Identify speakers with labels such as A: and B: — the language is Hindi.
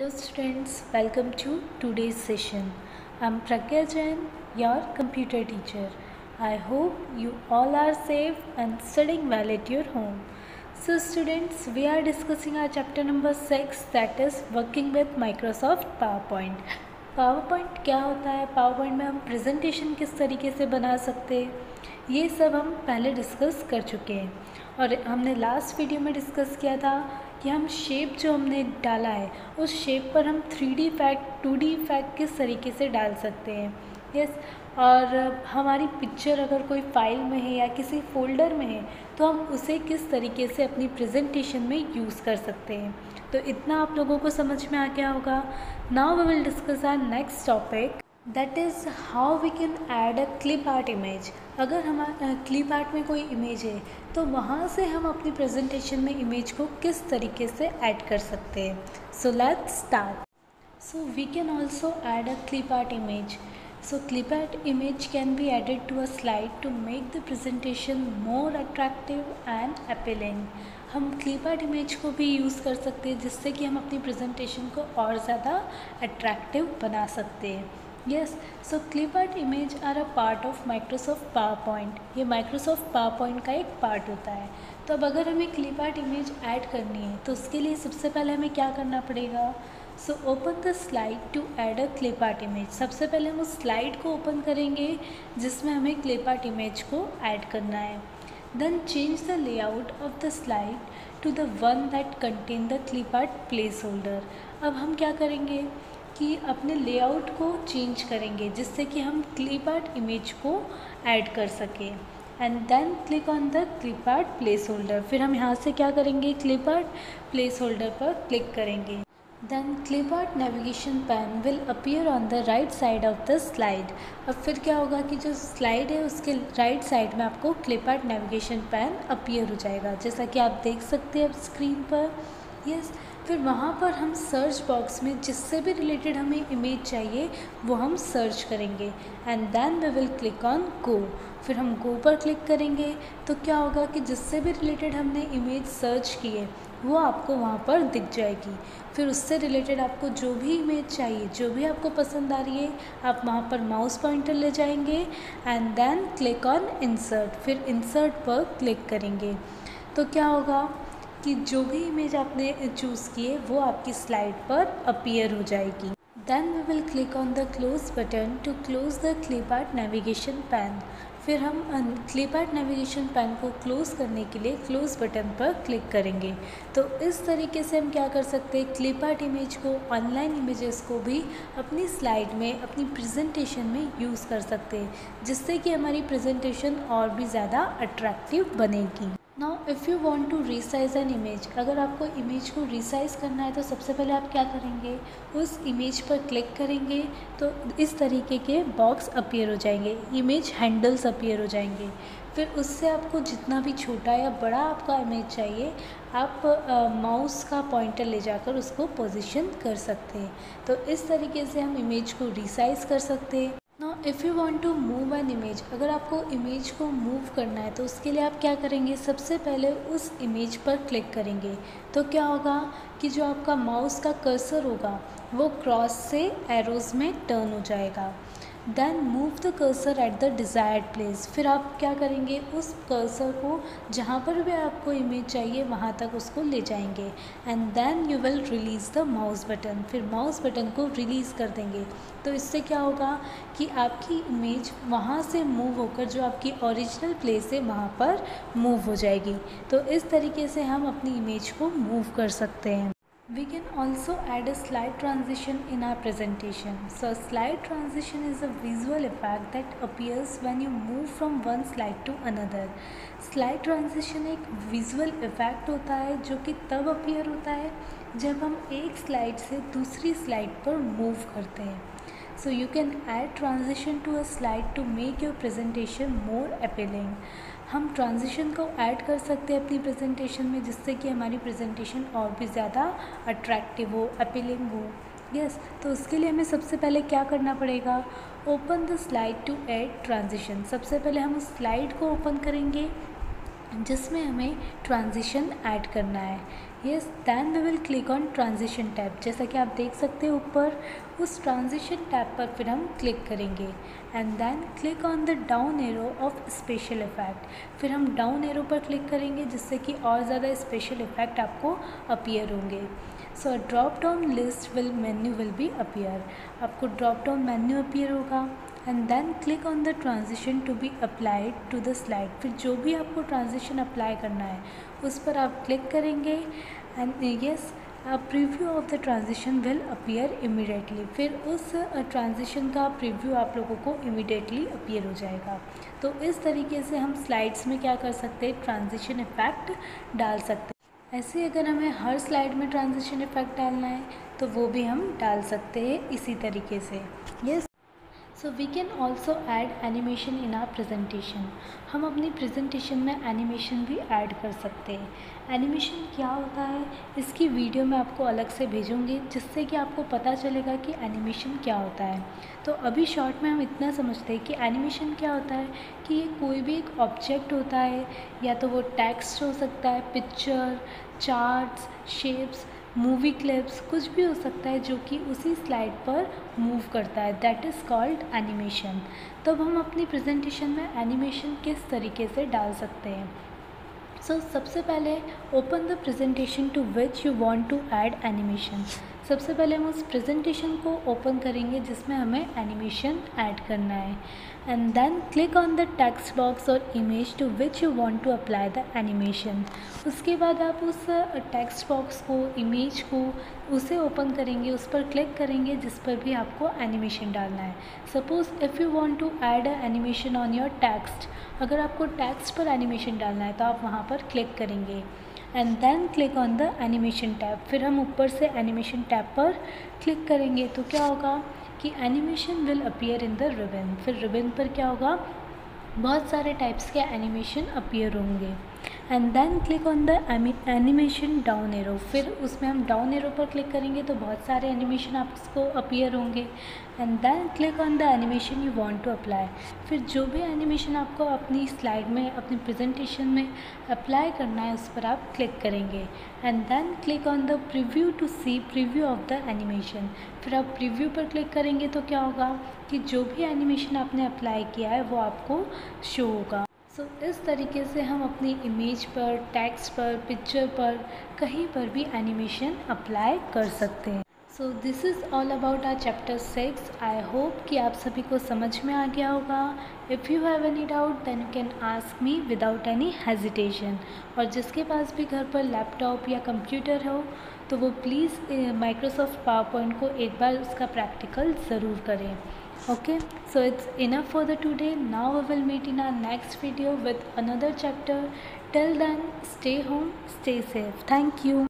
A: Hello students, welcome to today's session. I'm Pragya Jain, your computer teacher. I hope you all are safe and studying well at your home. So students, we are discussing our chapter number 6, that is working with Microsoft PowerPoint. PowerPoint क्या होता है, PowerPoint में हम प्रेजेंटेशन किस तरीके से बना सकते हैं, ये सब हम पहले डिस्कस कर चुके हैं। और हमने लास्ट वीडियो में डिस्कस किया था कि हम शेप जो हमने डाला है उस शेप पर हम 3D इफेक्ट 2D इफेक्ट किस तरीके से डाल सकते हैं। यस, और हमारी पिक्चर अगर कोई फाइल में है या किसी फोल्डर में है तो हम उसे किस तरीके से अपनी प्रेजेंटेशन में यूज़ कर सकते हैं। तो इतना आप लोगों को समझ में आ गया होगा। Now we will discuss our next topic, that is how we can add a clip art image. अगर हमारा क्लिप आर्ट में कोई इमेज है तो वहाँ से हम अपनी प्रेजेंटेशन में इमेज को किस तरीके से ऐड कर सकते हैं। So let's start. So we can also add a clip art image. So clip art image can be added to a slide to make the presentation more attractive and appealing. हम clip art image को भी यूज़ कर सकते हैं जिससे कि हम अपनी presentation को और ज़्यादा attractive बना सकते हैं. Yes, so clip art image are a part of Microsoft PowerPoint. ये Microsoft PowerPoint का एक part होता है. तो अब अगर हमें clip art image ऐड करनी है तो उसके लिए सबसे पहले हमें क्या करना पड़ेगा. So open the slide to add a clip art image. सबसे पहले हम उस स्लाइड को ओपन करेंगे जिसमें हमें क्लिप आर्ट इमेज को ऐड करना है. Then change the layout of the slide to the one that contain the clip art place holder. अब हम क्या करेंगे कि अपने लेआउट को चेंज करेंगे जिससे कि हम क्लिप आर्ट इमेज को ऐड कर सकें. And then click on the clip art place holder. फिर हम यहाँ से क्या करेंगे, क्लिप आर्ट प्लेस होल्डर पर क्लिक करेंगे. Then clip art navigation pan will appear on the right side of the slide. अब फिर क्या होगा कि जो स्लाइड है उसके राइट साइड में आपको clip art navigation pan appear हो जाएगा, जैसा कि आप देख सकते हैं अब स्क्रीन पर. यस, फिर वहाँ पर हम सर्च बॉक्स में जिससे भी रिलेटेड हमें इमेज चाहिए वो हम सर्च करेंगे. And then we will click on go. फिर हम गो पर क्लिक करेंगे तो क्या होगा कि जिससे भी रिलेटेड हमने इमेज सर्च की है वो आपको वहाँ पर दिख जाएगी. फिर उससे रिलेटेड आपको जो भी इमेज चाहिए, जो भी आपको पसंद आ रही है, आप वहाँ पर माउस पॉइंटर ले जाएंगे and then click on insert. फिर इंसर्ट पर क्लिक करेंगे तो क्या होगा कि जो भी इमेज आपने चूज़ की है वो आपकी स्लाइड पर अपीयर हो जाएगी. Then we will click on the close button to close the clip art navigation pane. फिर हम क्लिप आर्ट नेविगेशन पैन को क्लोज़ करने के लिए क्लोज़ बटन पर क्लिक करेंगे. तो इस तरीके से हम क्या कर सकते हैं, क्लिप आर्ट इमेज को, ऑनलाइन इमेजेस को भी अपनी स्लाइड में, अपनी प्रेजेंटेशन में यूज़ कर सकते हैं जिससे कि हमारी प्रेजेंटेशन और भी ज़्यादा अट्रैक्टिव बनेगी. Now if you want to resize an image, अगर आपको इमेज को रीसाइज करना है तो सबसे पहले आप क्या करेंगे, उस इमेज पर क्लिक करेंगे तो इस तरीके के बॉक्स अपीयर हो जाएंगे, इमेज हैंडल्स अपीयर हो जाएंगे. फिर उससे आपको जितना भी छोटा या बड़ा आपका इमेज चाहिए आप माउस का पॉइंटर ले जाकर उसको पोजीशन कर सकते हैं. तो इस तरीके से हम इमेज को रीसाइज कर सकते हैं. Now if you want to move an image, अगर आपको इमेज को मूव करना है तो उसके लिए आप क्या करेंगे, सबसे पहले उस इमेज पर क्लिक करेंगे तो क्या होगा कि जो आपका माउस का कर्सर होगा वो क्रॉस से एरोज़ में टर्न हो जाएगा. Then move the cursor at the desired place. फिर आप क्या करेंगे, उस कर्सर को जहाँ पर भी आपको इमेज चाहिए वहाँ तक उसको ले जाएंगे. And then you will release the mouse button. फिर माउस बटन को रिलीज़ कर देंगे तो इससे क्या होगा कि आपकी इमेज वहाँ से मूव होकर जो आपकी ओरिजिनल प्लेस है वहाँ पर मूव हो जाएगी. तो इस तरीके से हम अपनी इमेज को मूव कर सकते हैं. We can also add a slide transition in our presentation. So a slide transition is a visual effect that appears when you move from one slide to another. Slide transition एक visual effect होता है जो कि तब appear होता है जब हम एक स्लाइड से दूसरी स्लाइड पर मूव करते हैं. So you can add transition to a slide to make your presentation more appealing. हम ट्रांजिशन को ऐड कर सकते हैं अपनी प्रेजेंटेशन में जिससे कि हमारी प्रेजेंटेशन और भी ज़्यादा अट्रैक्टिव हो, अपीलिंग हो. यस, तो उसके लिए हमें सबसे पहले क्या करना पड़ेगा, open the slide to add transition. सबसे पहले हम उस स्लाइड को ओपन करेंगे जिसमें हमें ट्रांजिशन ऐड करना है. Yes, then we will click on transition tab. जैसा कि आप देख सकते हैं ऊपर, उस ट्रांजिशन टैब पर फिर हम क्लिक करेंगे and then click on the down arrow of special effect. फिर हम डाउन एरो पर क्लिक करेंगे जिससे कि और ज़्यादा स्पेशल इफेक्ट आपको अपीयर होंगे। So drop down list menu will be appear. आपको ड्रॉप डाउन मेन्यू अपीयर होगा and then click on the transition to be applied to the slide. फिर जो भी आपको ट्रांजिशन अप्लाई करना है उस पर आप क्लिक करेंगे and yes, preview of the transition will appear immediately. फिर उस ट्रांजिशन का प्रीव्यू आप लोगों को इमीडिएटली अपीयर हो जाएगा। तो इस तरीके से हम स्लाइड्स में क्या कर सकते हैं, ट्रांजिशन इफेक्ट डाल सकते हैं। ऐसे अगर हमें हर स्लाइड में ट्रांजिशन इफेक्ट डालना है तो वो भी हम डाल सकते हैं इसी तरीके से। Yes, so we can also add animation in our presentation. हम अपनी प्रेजेंटेशन में एनिमेशन भी ऐड कर सकते हैं। एनिमेशन क्या होता है इसकी वीडियो मैं आपको अलग से भेजूँगी जिससे कि आपको पता चलेगा कि एनिमेशन क्या होता है। तो अभी शॉर्ट में हम इतना समझते हैं कि एनिमेशन क्या होता है कि ये कोई भी एक ऑब्जेक्ट होता है, या तो वो टेक्स्ट हो सकता है, picture, charts, shapes, movie clips, कुछ भी हो सकता है जो कि उसी स्लाइड पर मूव करता है, दैट इज़ कॉल्ड एनिमेशन। तब हम अपनी प्रेजेंटेशन में एनिमेशन किस तरीके से डाल सकते हैं। सबसे पहले open the presentation to which you want to add animation. सबसे पहले हम उस प्रेजेंटेशन को ओपन करेंगे जिसमें हमें एनिमेशन ऐड करना है and then click on the text box और image to which you want to apply the animation. उसके बाद आप उस टेक्स्ट बॉक्स को, इमेज को, उसे ओपन करेंगे, उस पर क्लिक करेंगे जिस पर भी आपको एनिमेशन डालना है। Suppose if you want to add a animation on your text, अगर आपको टेक्स्ट पर एनिमेशन डालना है तो आप वहाँ पर क्लिक करेंगे and then click on the animation tab. फिर हम ऊपर से एनिमेशन टैब पर क्लिक करेंगे तो क्या होगा कि animation will appear in the ribbon. फिर रिबन पर क्या होगा, बहुत सारे टाइप्स के एनिमेशन अपीयर होंगे and then click on the animation down arrow. फिर उसमें हम डाउन एरो पर क्लिक करेंगे तो बहुत सारे एनिमेशन आपको अपीयर होंगे and then click on the animation you want to apply. फिर जो भी एनिमेशन आपको अपनी स्लाइड में, अपनी प्रेजेंटेशन में अप्लाई करना है उस पर आप क्लिक करेंगे and then click on the preview to see preview of the animation. फिर आप प्रीव्यू पर क्लिक करेंगे तो क्या होगा कि जो भी एनिमेशन आपने अप्लाई किया है वो आपको शो होगा। इस तरीके से हम अपनी इमेज पर, टेक्स्ट पर, पिक्चर पर, कहीं पर भी एनिमेशन अप्लाई कर सकते हैं। This is all about our chapter 6। I hope कि आप सभी को समझ में आ गया होगा। If you have any doubt then you can ask me without any hesitation. और जिसके पास भी घर पर लैपटॉप या कंप्यूटर हो तो वो प्लीज़ माइक्रोसॉफ्ट पावर पॉइंट को एक बार उसका प्रैक्टिकल ज़रूर करें। Okay, so it's enough for the today. Now we will meet in our next video with another chapter. Till then, stay home, stay safe. Thank you.